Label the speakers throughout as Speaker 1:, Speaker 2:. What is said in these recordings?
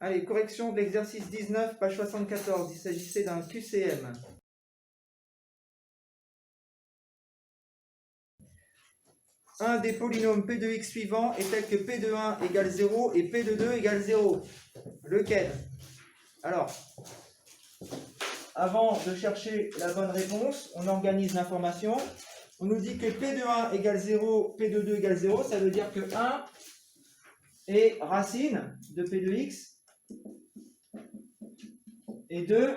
Speaker 1: Allez, correction de l'exercice 19, page 74. Il s'agissait d'un QCM. Un des polynômes P de x suivants est tel que P de 1 égale 0 et P de 2 égale 0. Lequel? Alors, avant de chercher la bonne réponse, on organise l'information. On nous dit que P de 1 égale 0, P de 2 égale 0. Ça veut dire que 1 est racine de P de x et 2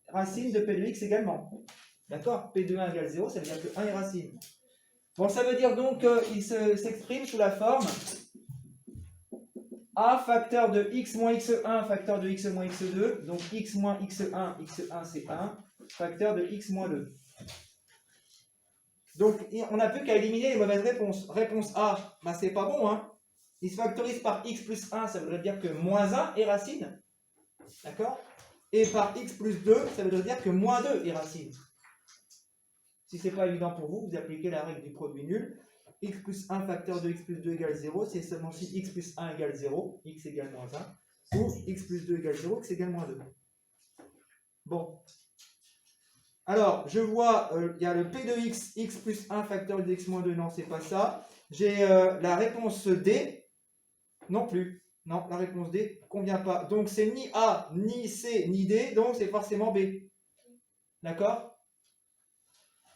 Speaker 1: racine de P de x également. D'accord? P de 1 égale 0, ça veut dire que 1 est racine. Bon, ça veut dire donc qu'il s'exprime sous la forme A facteur de x moins x1 facteur de x moins x2. Donc x moins x1 c'est 1, facteur de x moins 2. Donc on n'a plus qu'à éliminer les mauvaises réponses. Réponse A, ben, c'est pas bon, hein. Il se factorise par x plus 1, ça voudrait dire que moins 1 est racine. D'accord? Et par x plus 2, ça voudrait dire que moins 2 est racine. Si ce n'est pas évident pour vous, vous appliquez la règle du produit nul. X plus 1 facteur de x plus 2 égale 0, c'est seulement si x plus 1 égale 0, x égale moins 1, ou x plus 2 égale 0, x égale moins 2. Bon. Alors, je vois, il y a le P de x, x plus 1 facteur de x moins 2, non, c'est pas ça. J'ai la réponse D, non plus. Non, la réponse D ne convient pas. Donc, c'est ni A, ni C, ni D, donc c'est forcément B. D'accord?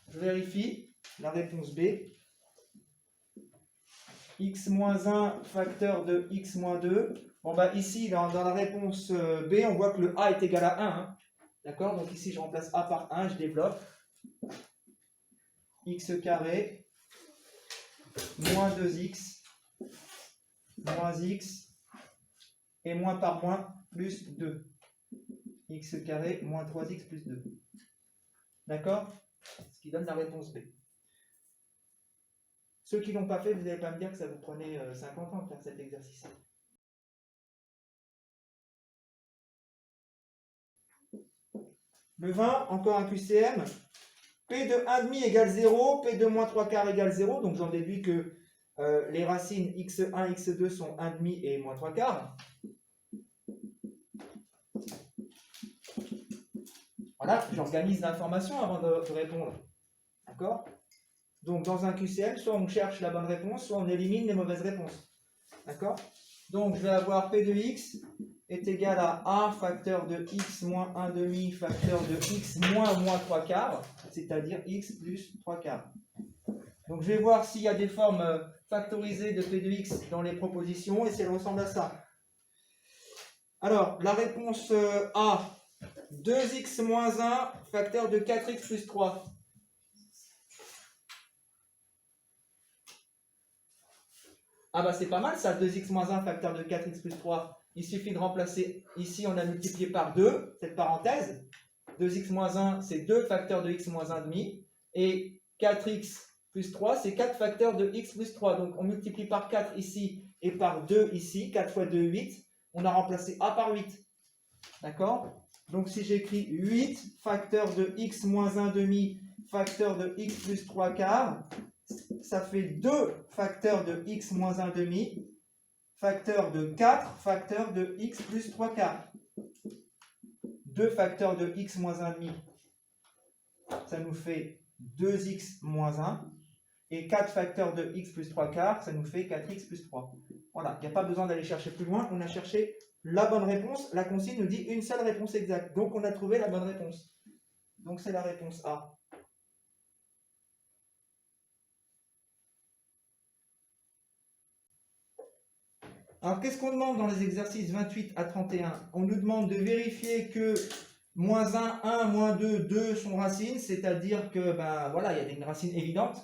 Speaker 1: Je vérifie la réponse B. X moins 1 facteur de x moins 2. Bon, bah ici, dans la réponse B, on voit que le A est égal à 1. Hein. D'accord? Donc ici, je remplace A par 1, je développe. X carré moins 2x moins x et moins par moins plus 2. X carré moins 3x plus 2. D'accord? Ce qui donne la réponse B. Ceux qui ne l'ont pas fait, vous n'allez pas me dire que ça vous prenait 50 ans de faire cet exercice. Le 20, encore un QCM. P de 1,5 égale 0, P de moins 3 quarts égale 0. Donc j'en déduis que les racines x1, x2 sont 1,5 et moins 3 quarts. Voilà, j'organise l'information avant de répondre. D'accord? Donc dans un QCM, soit on cherche la bonne réponse, soit on élimine les mauvaises réponses. D'accord? Donc je vais avoir P de x est égal à A facteur de x moins 1,5 facteur de x moins 3 quarts, c'est-à-dire x plus 3 quarts. Donc je vais voir s'il y a des formes factorisées de P de x dans les propositions et si elles ressemblent à ça. Alors, la réponse A, 2x moins 1 facteur de 4x plus 3. Ah bah c'est pas mal ça, 2x moins 1 facteur de 4x plus 3. Il suffit de remplacer, ici on a multiplié par 2, cette parenthèse. 2x moins 1 c'est 2 facteurs de x moins 1,5. Et 4x plus 3 c'est 4 facteurs de x plus 3. Donc on multiplie par 4 ici et par 2 ici. 4 fois 2, 8. On a remplacé A par 8. D'accord? Donc si j'écris 8 facteurs de x moins 1,5 facteur de x plus 3 quarts, ça fait 2 facteurs de x moins 1,5 facteur de 4 facteurs de x plus 3 quarts. 2 facteurs de x moins 1,5, ça nous fait 2x moins 1. Et 4 facteurs de x plus 3 quarts, ça nous fait 4x plus 3. Voilà, il n'y a pas besoin d'aller chercher plus loin. On a cherché la bonne réponse. La consigne nous dit une seule réponse exacte. Donc on a trouvé la bonne réponse. Donc c'est la réponse A. Alors, qu'est-ce qu'on demande dans les exercices 28 à 31? On nous demande de vérifier que moins 1, 1, moins 2, 2 sont racines, c'est-à-dire que, ben voilà, il y a une racine évidente.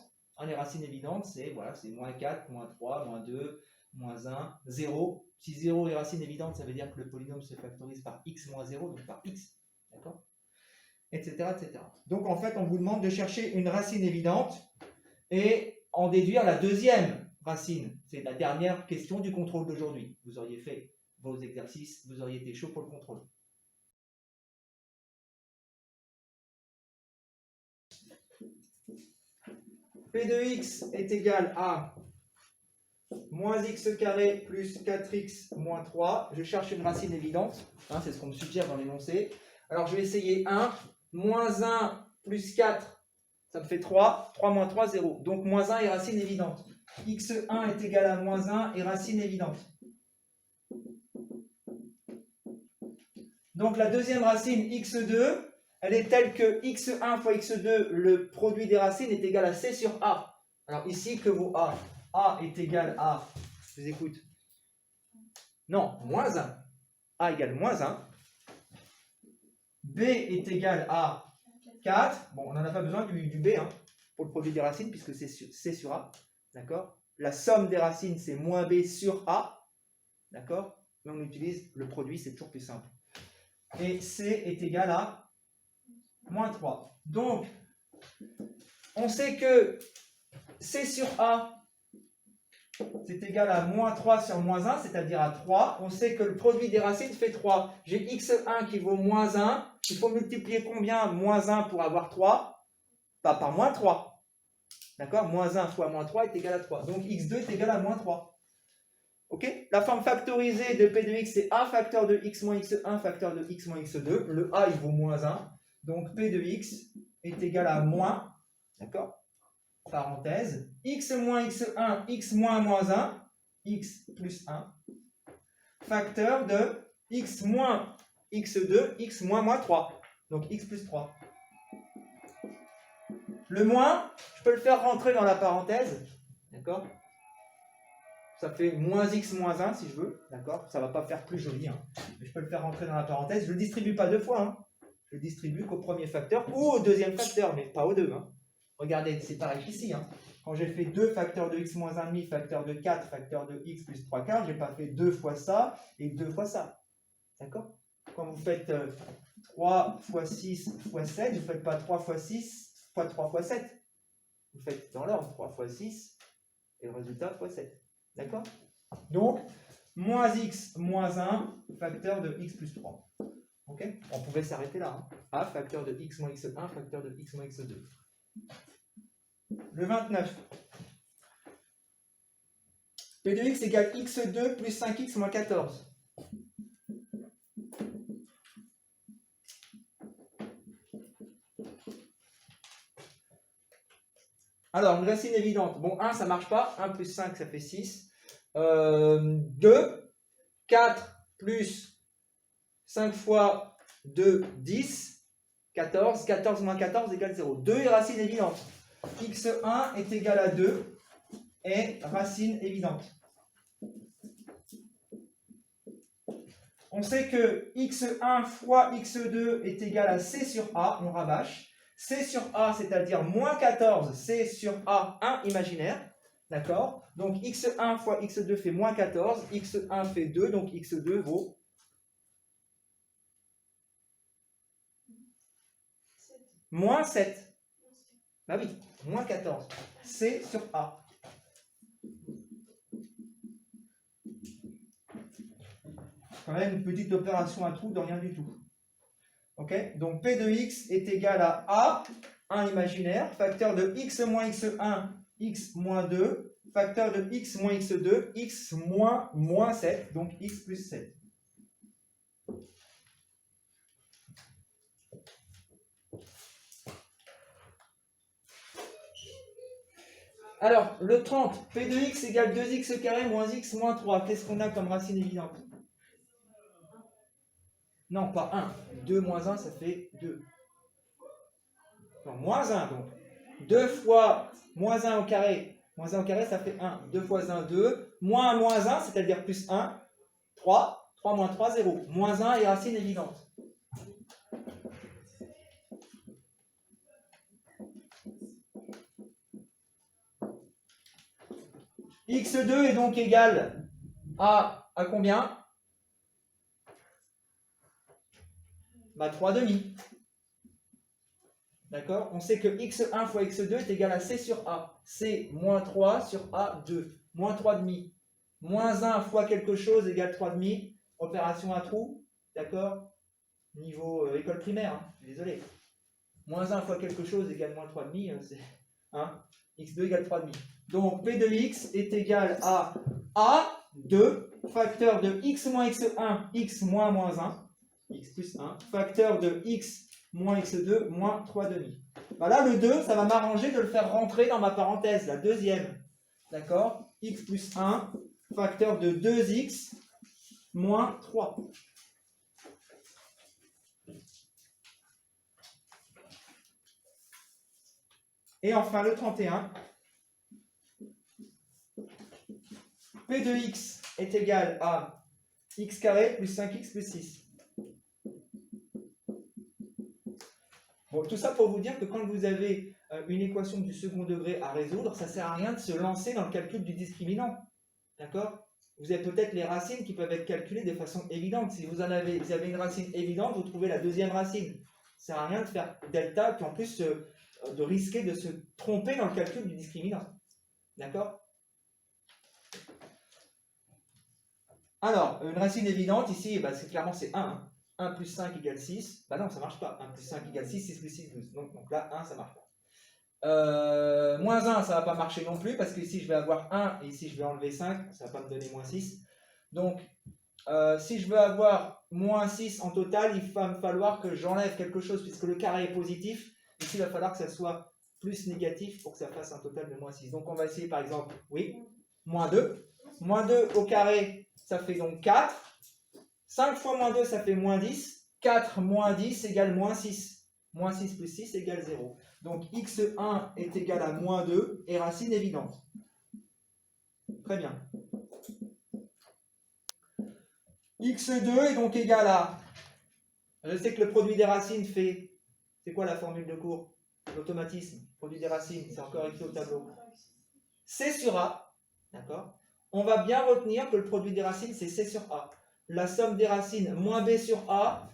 Speaker 1: Les racines évidentes, c'est voilà, moins 4, moins 3, moins 2, moins 1, 0. Si 0 est racine évidente, ça veut dire que le polynôme se factorise par x moins 0, donc par x. D'accord? Etc., etc. Donc, en fait, on vous demande de chercher une racine évidente et en déduire la deuxième racine. C'est la dernière question du contrôle d'aujourd'hui. Vous auriez fait vos exercices, vous auriez été chaud pour le contrôle. P de x est égal à moins x carré plus 4x moins 3. Je cherche une racine évidente. Hein, c'est ce qu'on me suggère dans l'énoncé. Alors, je vais essayer 1. Moins 1 plus 4, ça me fait 3. 3 moins 3, 0. Donc, moins 1 est racine évidente. x1 est égal à moins 1 et racine évidente. Donc, la deuxième racine, x2, elle est telle que x1 fois x2, le produit des racines est égal à c sur a. Alors, ici, que vaut a? A est égal à, je vous écoute, non, moins 1. A égale moins 1. B est égal à 4. Bon, on n'en a pas besoin du B hein, pour le produit des racines, puisque c'est C sur A. D'accord? La somme des racines, c'est moins B sur A. D'accord? Mais on utilise le produit, c'est toujours plus simple. Et C est égal à moins 3. Donc, on sait que C sur A, c'est égal à moins 3 sur moins 1, c'est-à-dire à 3. On sait que le produit des racines fait 3. J'ai x1 qui vaut moins 1. Il faut multiplier combien? Moins 1 pour avoir 3? Pas par moins 3. D'accord? Moins 1 fois moins 3 est égal à 3. Donc x2 est égal à moins 3. Ok? La forme factorisée de P de x, c'est a facteur de x moins x1 facteur de x moins x2. Le a, il vaut moins 1. Donc P de x est égal à moins. D'accord? Parenthèse, x moins x1, x moins moins 1, x plus 1, facteur de x moins x2, x moins moins 3, donc x plus 3. Le moins, je peux le faire rentrer dans la parenthèse, d'accord? Ça fait moins x moins 1 si je veux, d'accord? Ça ne va pas faire plus joli, hein. Mais je peux le faire rentrer dans la parenthèse. Je ne le distribue pas deux fois, hein. Je le distribue qu'au premier facteur ou au deuxième facteur, mais pas aux deux, hein. Regardez, c'est pareil qu'ici. Hein. Quand j'ai fait 2 facteurs de x moins 1,5, facteur de 4, facteur de x plus 3 quarts, je n'ai pas fait 2 fois ça et 2 fois ça. D'accord? Quand vous faites 3 fois 6 fois 7, vous ne faites pas 3 fois 6 fois 3 fois 7. Vous faites dans l'ordre 3 fois 6 et le résultat fois 7. D'accord? Donc, moins x moins 1, facteur de x plus 3. Ok? On pouvait s'arrêter là. Hein. A, facteur de x moins x1, facteur de x moins x2. Le 29. P de x égale x2 plus 5x moins 14. Alors, une racine évidente. Bon, 1, ça ne marche pas. 1 plus 5, ça fait 6. 2. 4 plus 5 fois 2, 10. 14. 14 moins 14 égale 0. 2 est racine évidente. x1 est égal à 2 et racine évidente. On sait que x1 fois x2 est égal à c sur a, on rabâche. C sur a, c'est-à-dire moins 14, c sur a, 1 imaginaire. D'accord? Donc x1 fois x2 fait moins 14, x1 fait 2, donc x2 vaut moins 7. Bah oui, moins 14. C sur A. Quand même une petite opération à trou de rien du tout. Ok? Donc P de x est égal à A, 1 imaginaire, facteur de x moins x1, x moins 2, facteur de x moins x2, x moins moins 7, donc x plus 7. Alors, le 30, P de x égale 2x carré moins x moins 3. Qu'est-ce qu'on a comme racine évidente? Non, pas 1. 2 moins 1, ça fait 2. Non, moins 1, donc. 2 fois moins 1 au carré. Moins 1 au carré, ça fait 1. 2 fois 1, 2. Moins 1, c'est-à-dire plus 1. 3. 3 moins 3, 0. Moins 1 est racine évidente. x2 est donc égal à combien? Bah 3 demi. D'accord? On sait que x1 fois x2 est égal à c sur a. c moins 3 sur a, 2. Moins 3 demi. Moins 1 fois quelque chose égale 3 demi. Opération à trou. D'accord? Niveau école primaire. Hein, désolé. Moins 1 fois quelque chose égale moins 3,5, c'est 1. x2 égale 3,5. Donc P de x est égal à A2, facteur de x moins x1, x moins moins 1, x plus 1, facteur de x moins x2, moins 3 demi. Ben là, le 2, ça va m'arranger de le faire rentrer dans ma parenthèse, la deuxième. D'accord? X plus 1, facteur de 2x, moins 3. Et enfin, le 31. P de x est égal à x carré plus 5x plus 6. Bon, tout ça pour vous dire que quand vous avez une équation du second degré à résoudre, ça ne sert à rien de se lancer dans le calcul du discriminant. D'accord? Vous avez peut-être les racines qui peuvent être calculées de façon évidente. Si vous avez une racine évidente, vous trouvez la deuxième racine. Ça ne sert à rien de faire delta, puis en plus de risquer de se tromper dans le calcul du discriminant. D'accord? Alors, une racine évidente, ici, bah, clairement c'est 1. Hein. 1 plus 5 égale 6. Bah non, ça ne marche pas. 1 plus 5 égale 6, 6 plus 6, 12. Donc là, 1, ça ne marche pas. Moins 1, ça ne va pas marcher non plus, parce que ici, je vais avoir 1, et ici, je vais enlever 5. Ça ne va pas me donner moins 6. Donc, si je veux avoir moins 6 en total, il va me falloir que j'enlève quelque chose, puisque le carré est positif. Ici, il va falloir que ça soit plus négatif pour que ça fasse un total de moins 6. Donc, on va essayer, par exemple, oui, moins 2. Moins 2 au carré, ça fait donc 4. 5 fois moins 2, ça fait moins 10. 4 moins 10 égale moins 6. Moins 6 plus 6 égale 0. Donc, x1 est égal à moins 2 et racine évidente. Très bien. x2 est donc égal à... Je sais que le produit des racines fait... C'est quoi la formule de cours? L'automatisme. Produit des racines, c'est encore écrit au tableau. C sur A. D'accord? On va bien retenir que le produit des racines, c'est C sur A. La somme des racines moins B sur A,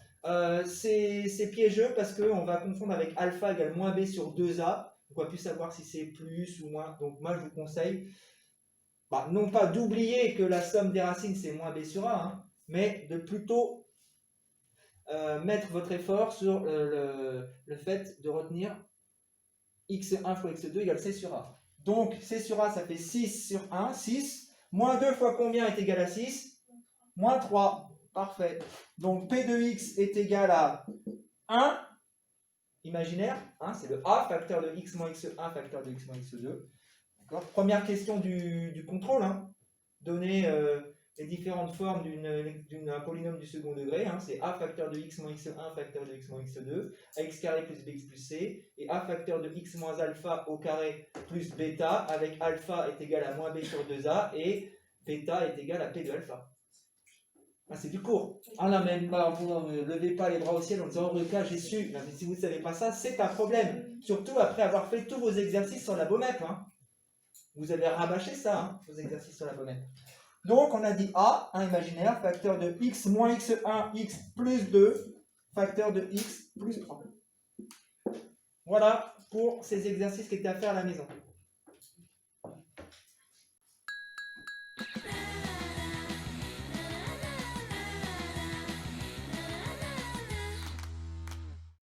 Speaker 1: c'est piégeux parce qu'on va confondre avec alpha égale moins B sur 2A. On va plus savoir si c'est plus ou moins. Donc moi, je vous conseille, non pas d'oublier que la somme des racines, c'est moins B sur A, hein, mais de plutôt mettre votre effort sur le fait de retenir x1 fois x2 égale C sur A. Donc C sur A, ça fait 6 sur 1, 6. Moins 2 fois combien est égal à 6? Moins 3. Parfait. Donc P de x est égal à 1, imaginaire, hein, c'est le A, facteur de x moins x1, facteur de x moins x2. Première question du contrôle. Hein. Donner les différentes formes d'un polynôme du second degré. Hein, c'est A facteur de x moins x1, facteur de x moins x2, ax carré plus bx plus c, et A facteur de x moins alpha au carré plus bêta, avec alpha est égal à moins b sur 2a, et bêta est égal à p de alpha. Ah, c'est du cours. Ah là, même vous ne levez pas les bras au ciel en disant, oh, Eureka, j'ai su. Mais si vous ne savez pas ça, c'est un problème. Surtout après avoir fait tous vos exercices sur la BOMEP. Hein. Vous avez rabâché ça, hein, vos exercices sur la BOMEP. Donc, on a dit A, un imaginaire, facteur de x moins x1, x plus 2, facteur de x plus 3. Voilà pour ces exercices qui étaient à faire à la maison.